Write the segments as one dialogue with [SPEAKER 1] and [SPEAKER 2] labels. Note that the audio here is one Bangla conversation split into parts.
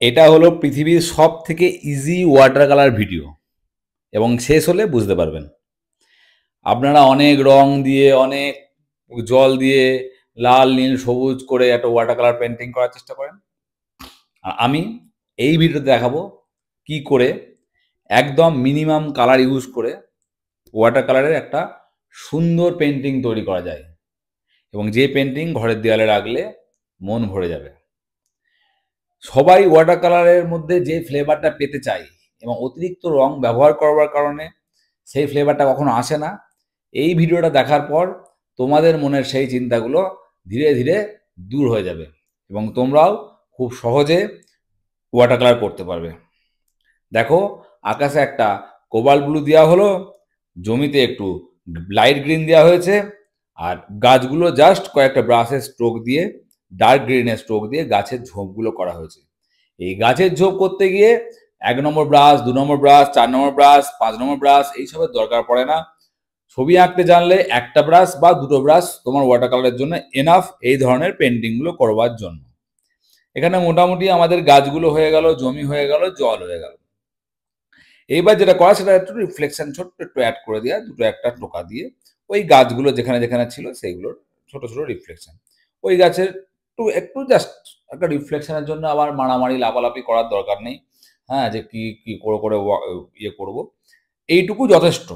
[SPEAKER 1] এটা হলো পৃথিবীর সব থেকে ইজি ওয়াটার কালার ভিডিও, এবং শেষ হলে বুঝতে পারবেন। আপনারা অনেক রং দিয়ে, অনেক জল দিয়ে লাল, নীল, সবুজ করে একটা ওয়াটার কালার পেন্টিং করার চেষ্টা করেন। আর আমি এই ভিডিওতে দেখাবো কি করে একদম মিনিমাম কালার ইউজ করে ওয়াটার কালারের একটা সুন্দর পেন্টিং তৈরি করা যায়, এবং যে পেন্টিং ঘরের দেওয়ালে রাখলে মন ভরে যাবে। সবাই ওয়াটার কালারের মধ্যে যে ফ্লেভারটা পেতে চাই, এবং অতিরিক্ত রং ব্যবহার করবার কারণে সেই ফ্লেভারটা কখনো আসে না। এই ভিডিওটা দেখার পর তোমাদের মনের সেই চিন্তাগুলো ধীরে ধীরে দূর হয়ে যাবে, এবং তোমরাও খুব সহজে ওয়াটার কালার করতে পারবে। দেখো, আকাশে একটা কোবাল্ট ব্লু দেওয়া হলো, জমিতে একটু লাইট গ্রিন দেওয়া হয়েছে, আর গাছগুলো জাস্ট কয়েকটা ব্রাশের স্ট্রোক দিয়ে, ডার্ক গ্রিনের স্ট্রোক দিয়ে গাছের ঝোপগুলো করা হয়েছে। এই গাছের ঝোপ করতে গিয়ে 1 নম্বর ব্রাশ, 2 নম্বর ব্রাশ, 4 নম্বর ব্রাশ, 5 নম্বর ব্রাশ এইসবের দরকার পড়ে না। ছবি আঁকতে জানলে একটা ব্রাশ বা দুটো ব্রাশ তোমার ওয়াটার কালারের জন্য এনাফ এই ধরনের পেন্টিংগুলো করবার জন্য। এখানে মোটামুটি আমাদের গাছগুলো হয়ে গেল, জমি হয়ে গেল, জল হয়ে গেল। এইবার যেটা করা সেটা একটু রিফ্লেকশন ছোট্ট একটু অ্যাড করে দেওয়া, দুটো একটা টোকা দিয়ে ওই গাছগুলো যেখানে যেখানে ছিল সেইগুলোর ছোট ছোট রিফ্লেকশন। ওই গাছের একটু একটু জাস্ট একটা রিফ্লেকশনের জন্য আবার মারামারি লাফালাফি করার দরকার নেই। হ্যাঁ, যে কি কি করে করে ইয়ে করব, এইটুকু যথেষ্ট।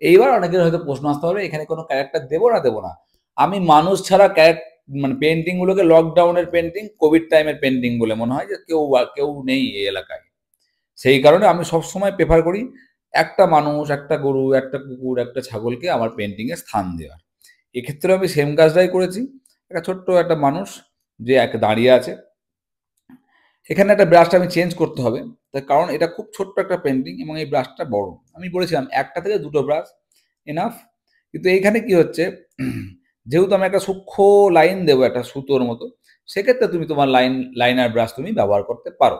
[SPEAKER 1] এইবার অনেকের হয়তো প্রশ্ন আসতে পারে, এখানে কোনো ক্যারেক্টার দেবো না দেবো না। আমি মানুষ ছাড়া মানে পেন্টিংগুলোকে লকডাউনের পেন্টিং, কোভিড টাইমের পেন্টিং বলে মনে হয়, যে কেউ নেই এই এলাকায়। সেই কারণে আমি সবসময় প্রেফার করি একটা মানুষ, একটা গরু, একটা কুকুর, একটা ছাগলকে আমার পেন্টিংয়ে স্থান দেওয়ার। এক্ষেত্রে আমি সেম কাজটাই করেছি। একটা ছোট্ট একটা মানুষ যে দাঁড়িয়ে আছে, এখানে একটা ব্রাশটা আমি চেঞ্জ করতে হবে, তার কারণ এটা খুব ছোট্ট একটা পেন্টিং এবং এই ব্রাশটা বড়। আমি বলেছিলাম একটা থেকে দুটো ব্রাশ এনাফ। কিন্তু এইখানে কি হচ্ছে, যেহেতু আমি একটা সূক্ষ্ম লাইন দেবো একটা সুতোর মতো, সেক্ষেত্রে তুমি তোমার লাইনার ব্রাশ তুমি ব্যবহার করতে পারো।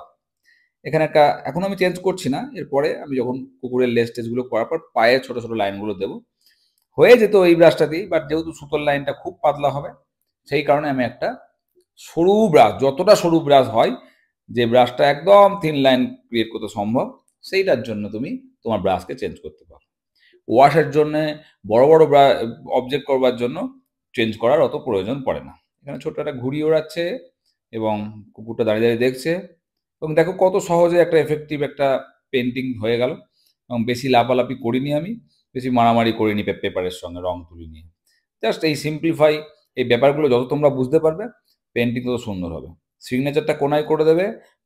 [SPEAKER 1] এখানে একটা এখন আমি চেঞ্জ করছি না, এরপরে আমি যখন কুকুরের লেজ টেজগুলো করার পর পায়ে ছোট ছোট লাইনগুলো দেবো, হয়ে যেত এই ব্রাশটা দিয়ে। বাট যেহেতু সুতোর লাইনটা খুব পাতলা হবে, সেই কারণে আমি একটা সরু ব্রাশ, যতটা সরু ব্রাশ হয়, যে ব্রাশটা একদম থিন লাইন ক্রিয়েট করতে সম্ভব, সেইটার জন্য তুমি তোমার ব্রাশকে চেঞ্জ করতে পারো। ওয়াশের জন্য, বড় বড় অবজেক্ট করবার জন্য চেঞ্জ করার অত প্রয়োজন পড়ে না। এখানে ছোট্ট একটা ঘুড়ি ওড়াচ্ছে এবং কুকুরটা দাঁড়িয়ে দাঁড়িয়ে দেখছে, এবং দেখো কত সহজে একটা এফেক্টিভ একটা পেন্টিং হয়ে গেল। এবং বেশি লাফালাফি করিনি আমি, বেশি মারামারি করিনি পেপারের সঙ্গে রং তুলি নিয়ে। জাস্ট এই সিম্পলিফাই, এই ব্যাপারগুলো যত তোমরা বুঝতে পারবে, পেন্টিং তত সুন্দর হবে। সিগনেচারটা কোনায় করে দেবে,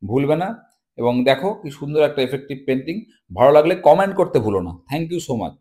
[SPEAKER 1] ভুলবে না। এবং দেখো কি সুন্দর একটা এফেক্টিভ পেন্টিং। ভালো লাগলে কমেন্ট করতে ভুলো না। Thank you so much.